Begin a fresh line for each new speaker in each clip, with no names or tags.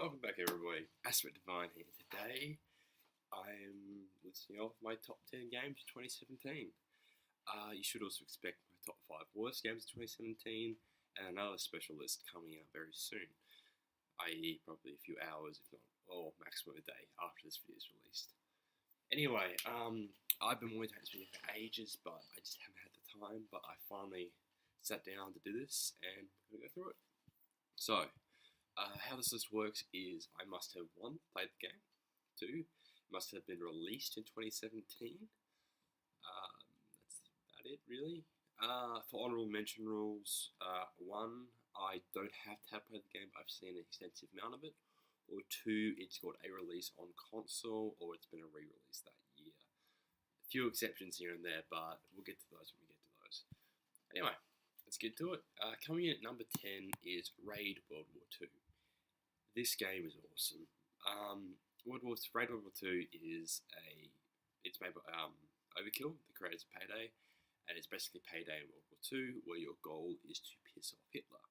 Welcome back, everybody. Aspect Divine here. Today, I'm listing off my top 10 games of 2017. You should also expect my top 5 worst games of 2017 and another special list coming out very soon, i.e., probably a few hours, if not, or maximum a day after this video is released. Anyway, I've been wanting to make this video for ages, but I just haven't had the time. But I finally sat down to do this, and we're going to go through it. So, how this list works is I must have 1, played the game, 2, must have been released in 2017. That's about it, really. For honorable mention rules, 1, I don't have to have played the game, but I've seen an extensive amount of it. Or 2, it's got a release on console, or it's been a re-release that year. A few exceptions here and there, but we'll get to those when we get to those. Anyway, let's get to it. Coming in at number 10 is Raid World War II. This game is awesome. Raid World War II is it's made by Overkill, the creators of Payday, and it's basically Payday in World War II, where your goal is to piss off Hitler.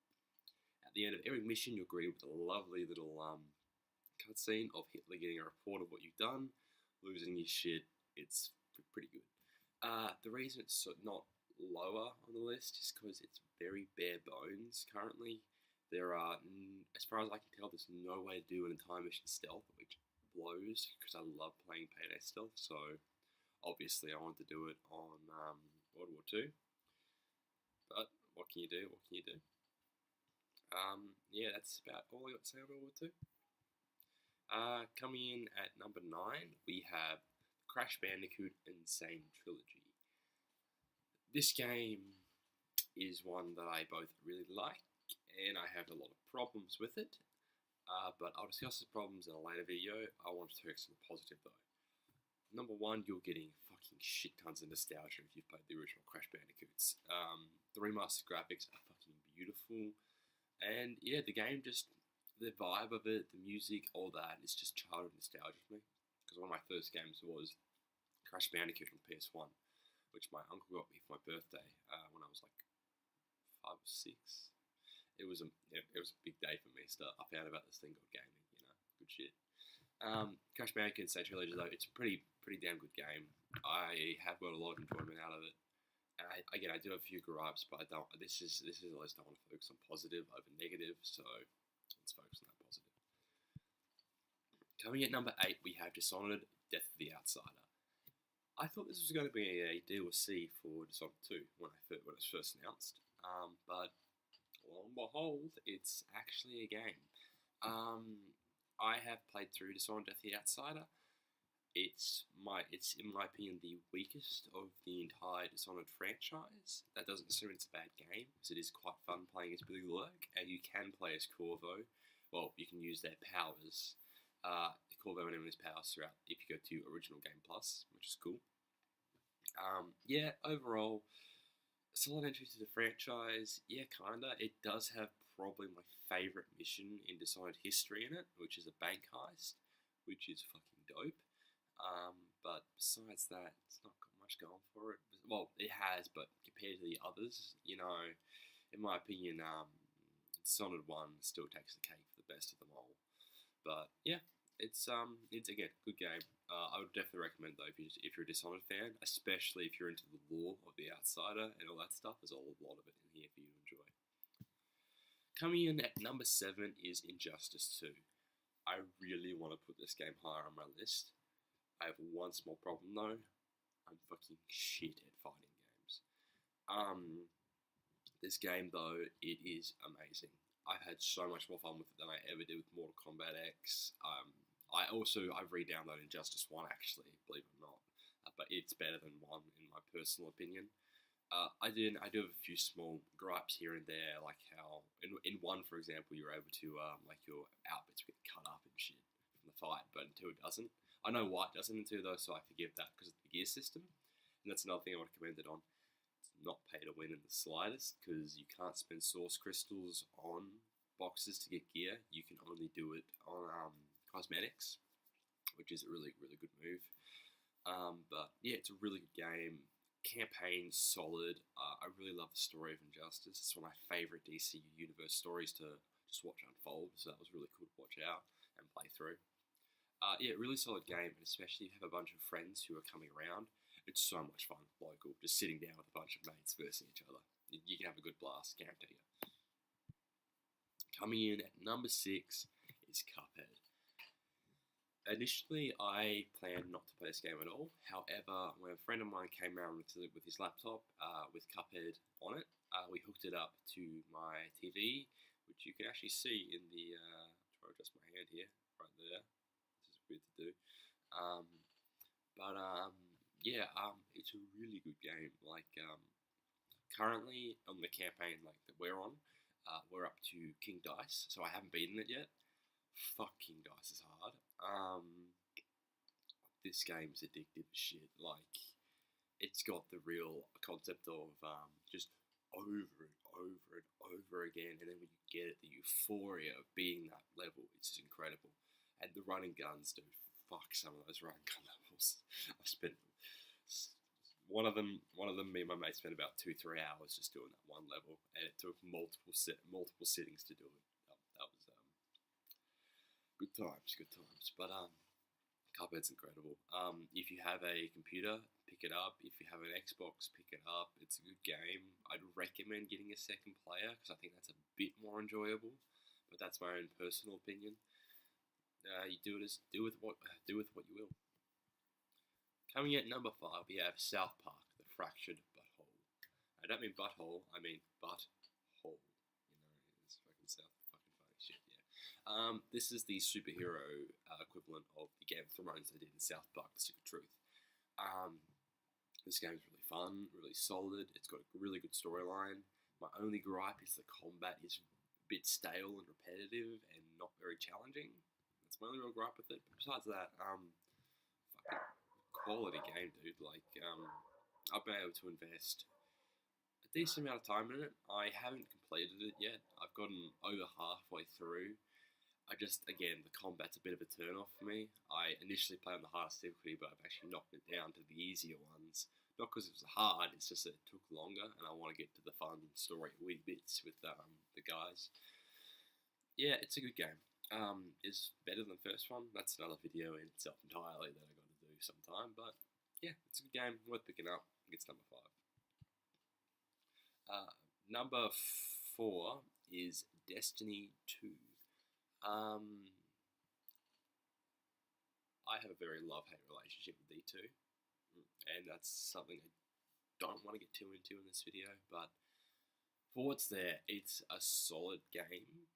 At the end of every mission, you're greeted with a lovely little cutscene of Hitler getting a report of what you've done, losing his shit. It's pretty good. The reason it's not lower on the list is because it's very bare bones currently. There are, as far as I can tell, there's no way to do an entire mission stealth, which blows, because I love playing Payday stealth, so obviously I wanted to do it on World War II. But what can you do? What can you do? Yeah, that's about all I got to say on World War II. Coming in at number 9, we have Crash Bandicoot Insane Trilogy. This game is one that I both really like, and I have a lot of problems with it, but I'll discuss the problems in a later video. I want to focus on the positive though. Number 1, you're getting fucking shit tons of nostalgia if you've played the original Crash Bandicoots. The remastered graphics are fucking beautiful, and yeah, the game the vibe of it, the music, all that, is just childhood nostalgia for me. Because one of my first games was Crash Bandicoot on PS1, which my uncle got me for my birthday when I was like 5 or 6. It was a big day for me. So I found about this thing called gaming, good shit. Crash Bandicoot Insane Trilogy though, it's a pretty damn good game. I have got a lot of enjoyment out of it. And I do have a few gripes, but I don't. This is a list I want to focus on positive over negative, so let's focus on that positive. Coming at number 8, we have Dishonored: Death of the Outsider. I thought this was going to be a DLC for Dishonored 2 when it was first announced, but lo and behold, it's actually a game. I have played through Dishonored: Death of the Outsider. It's in my opinion the weakest of the entire Dishonored franchise. That doesn't assume it's a bad game, because it is quite fun playing as Billy Lurk, and you can play as Corvo. Well, you can use their powers, Corvo and his powers throughout if you go to Original Game Plus, which is cool. Yeah, overall, solid entry to the franchise. Yeah, kinda. It does have probably my favourite mission in Dishonored history in it, which is a bank heist, which is fucking dope. But besides that, it's not got much going for it. Well, it has, but compared to the others, in my opinion, Dishonored 1 still takes the cake for the best of them all. But yeah, it's again a good game. I would definitely recommend though if you're a Dishonored fan, especially if you're into the lore of the Outsider and all that stuff. There's a lot of it in here for you to enjoy. Coming in at number 7 is Injustice 2. I really want to put this game higher on my list. I have one small problem though. I'm fucking shit at fighting games. This game though, it is amazing. I've had so much more fun with it than I ever did with Mortal Kombat X. I've re-downloaded Injustice 1 actually, believe it or not. But it's better than 1 in my personal opinion. I do have a few small gripes here and there, like how in 1, for example, you're able to like your outfits get cut up and shit from the fight, but in 2 it doesn't. I know why it doesn't in 2 though, so I forgive that because of the gear system. And that's another thing I want to commend it on. It's not pay to win in the slightest, because you can't spend source crystals on boxes to get gear. You can only do it on cosmetics, which is a really, really good move. But yeah, it's a really good game. Campaign solid. I really love the story of Injustice. It's one of my favourite DC Universe stories to just watch unfold, so that was really cool to watch out. through. Yeah, really solid game, and especially if you have a bunch of friends who are coming around, it's so much fun, local, just sitting down with a bunch of mates versing each other. You can have a good blast, guarantee you. Coming in at number 6 is Cuphead. Initially, I planned not to play this game at all. However, when a friend of mine came around with his laptop with Cuphead on it, we hooked it up to my TV, which you can actually see in the. Try to adjust my hand here, right there. This is weird to do. Yeah, it's a really good game. Like, currently on the campaign like that we're on, we're up to King Dice, so I haven't beaten it yet. Fuck, King Dice is hard. This game's addictive as shit. Like, it's got the real concept of just over and over and over again, and then when you get it, the euphoria of beating that level, it's just incredible. And the running guns, dude, fuck some of those running gun levels. I've spent one of them. Me and my mate spent about 2-3 hours just doing that one level, and it took multiple sittings to do it. That was good times. But Cuphead's incredible. If you have a computer, pick it up. If you have an Xbox, pick it up. It's a good game. I'd recommend getting a second player because I think that's a bit more enjoyable. But that's my own personal opinion. You do with what you will. Coming at number 5, we have South Park: The Fractured Butthole. I don't mean butthole. I mean butthole. It's fucking fucking funny shit. Yeah. This is the superhero equivalent of the Game of Thrones they did in South Park: The Stick of Truth. This game's really fun, really solid. It's got a really good storyline. My only gripe is the combat is a bit stale and repetitive and not very challenging. That's my only real gripe with it. But besides that, fucking quality game, dude. Like, I've been able to invest a decent amount of time in it. I haven't completed it yet. I've gotten over halfway through. Again, the combat's a bit of a turn off for me. I initially played on the hardest difficulty, but I've actually knocked it down to the easier ones. Not because it was hard, it's just that it took longer, and I want to get to the fun story wee bits with the guys. Yeah, it's a good game. It's better than the first one. That's another video in itself entirely that I got to do sometime. But yeah, it's a good game, worth picking up. It's number 5. Number 4 is Destiny 2. I have a very love-hate relationship with D2, and that's something I don't want to get too into in this video, but for what's there, it's a solid game,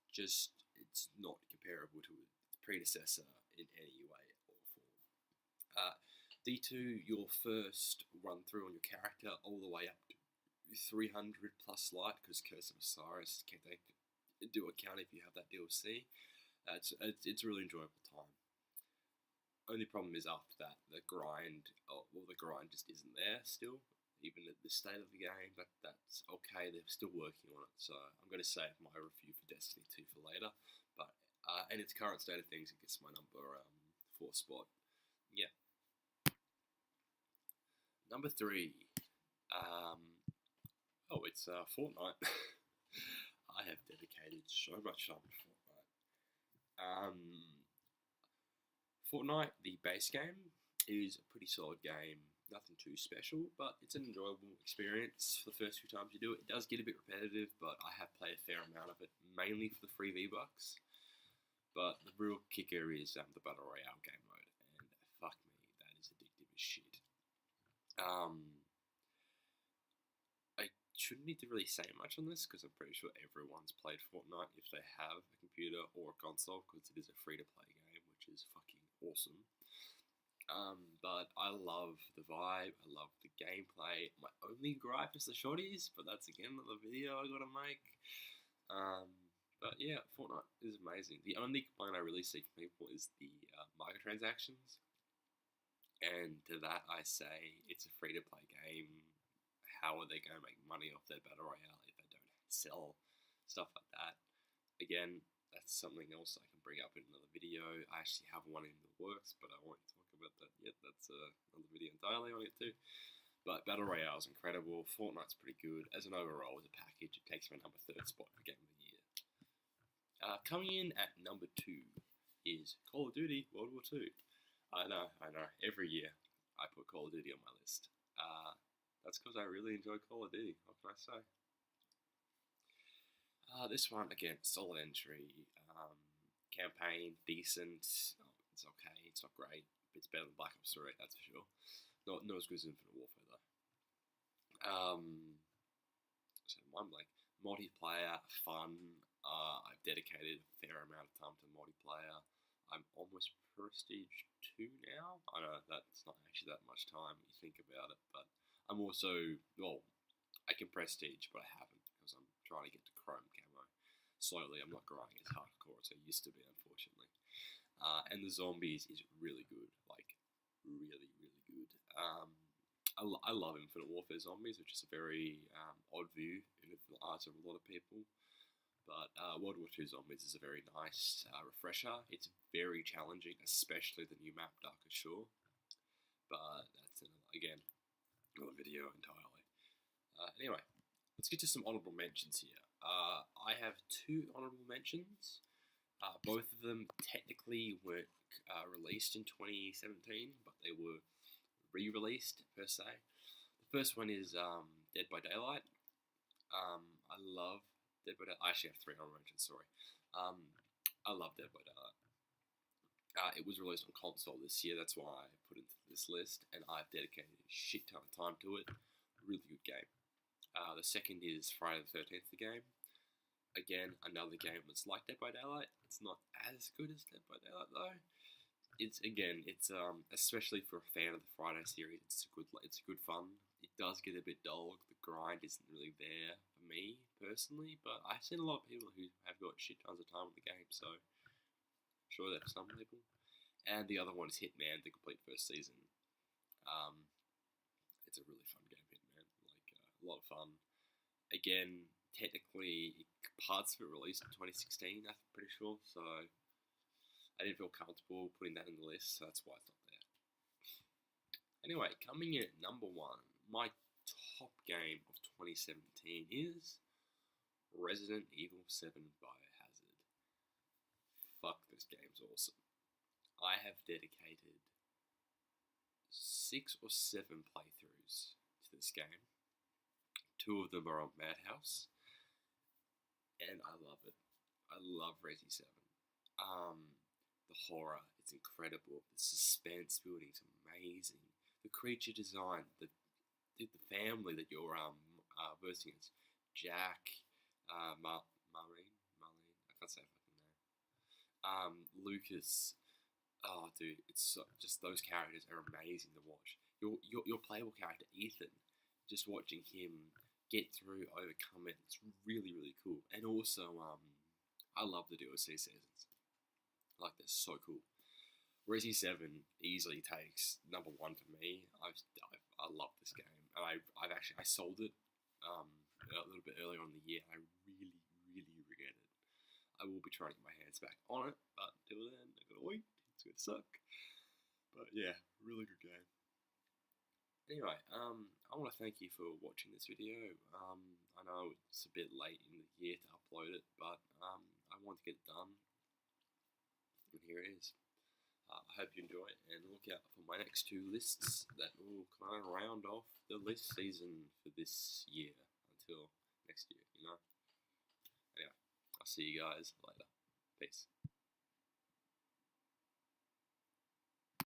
just it's not comparable to its predecessor in any way or form. D2, your first run through on your character all the way up to 300 plus light, because Curse of Osiris can't take into account if you have that DLC. It's a really enjoyable time. Only problem is after that, the grind just isn't there still, even at the state of the game, but that's okay, they're still working on it, so I'm going to save my review for Destiny 2 for later, but in its current state of things, it gets my number 4 spot. Yeah. Number 3, it's Fortnite. I have dedicated so much time to Fortnite. Fortnite, the base game, is a pretty solid game. Nothing too special, but it's an enjoyable experience for the first few times you do it. It does get a bit repetitive, but I have played a fair amount of it, mainly for the free V-Bucks. But the real kicker is the Battle Royale game mode, and fuck me, that is addictive as shit. I shouldn't need to really say much on this because I'm pretty sure everyone's played Fortnite if they have a computer or a console, because it is a free-to-play game, which is fucking awesome. But I love the vibe, I love the gameplay. My only gripe is the shotties, but that's again another video I gotta make. But yeah, Fortnite is amazing. The only complaint I really see from people is the microtransactions. And to that I say, it's a free-to-play game. How are they going to make money off their Battle Royale if they don't sell stuff like that? Again, that's something else I can bring up in another video. I actually have one in the works, but I won't talk about that yet. That's another video entirely on it too. But Battle Royale is incredible. Fortnite's pretty good. As an overall, as a package, it takes my number 3rd spot for Game of the Year. Coming in at number 2 is Call of Duty World War II. I know. Every year I put Call of Duty on my list. That's because I really enjoy Call of Duty. What can I say? This one, again, solid entry. Campaign, decent. It's okay. It's not great. It's better than Black Ops 3, that's for sure. Not as good as Infinite Warfare, though. So I'm like, multiplayer, fun. I've dedicated a fair amount of time to multiplayer. I'm almost Prestige 2 now. I know that's not actually that much time when you think about it, but I'm also, well, I can Prestige, but I haven't because I'm trying to get to Chrome Camo. Slowly, I'm not grinding as hardcore as I used to be, unfortunately. And the zombies is really good, like, really, really good. I love Infinite Warfare zombies, which is a very odd view in the eyes of a lot of people. But World War II Zombies is a very nice refresher. It's very challenging, especially the new map, Darkest Shore. But that's, again, another video entirely. Anyway, let's get to some honourable mentions here. I have 2 honourable mentions. Both of them technically weren't released in 2017, but they were re-released, per se. The first one is Dead by Daylight. I love Dead by Daylight. I actually have 3 honorable mentions, sorry. I love Dead by Daylight. It was released on console this year, that's why I put it into this list, and I've dedicated a shit ton of time to it. Really good game. The second is Friday the 13th, the game. Again, another game that's like Dead by Daylight. It's not as good as Dead by Daylight, though. It's especially for a fan of the Friday series, it's good fun. It does get a bit dull. The grind isn't really there for me personally, but I've seen a lot of people who have got shit tons of time with the game, so I'm sure that's some people. And the other one is Hitman, the complete first season. It's a really fun game, Hitman. Like a lot of fun. Again, technically, parts of it released in 2016. I'm pretty sure, so I didn't feel comfortable putting that in the list, so that's why it's not there. Anyway, coming in at number 1, my top game of 2017 is Resident Evil 7 Biohazard. Fuck, this game's awesome. I have dedicated 6 or 7 playthroughs to this game. 2 of them are on Madhouse, and I love it. I love Resi 7. The horror, it's incredible. The suspense building is amazing. The creature design, the family that you're versing against, Jack, Marlene, I can't say fucking name. Lucas. Oh, dude, it's just those characters are amazing to watch. Your playable character, Ethan, just watching him get through, overcome it, it's really, really cool. And also, I love the DLC seasons. Like, they're so cool. Resi 7 easily takes number 1 for me. I love this game. And I sold it a little bit earlier on in the year. I really, really regret it. I will be trying to get my hands back on it, but until then, I gotta wait. It's gonna suck. But yeah, really good game. Anyway, I want to thank you for watching this video. I know it's a bit late in the year to upload it, but I want to get it done. And here it is. I hope you enjoy it, and look out for my next 2 lists that will kind of round off the list season for this year until next year, you know? Anyway, I'll see you guys later. Peace.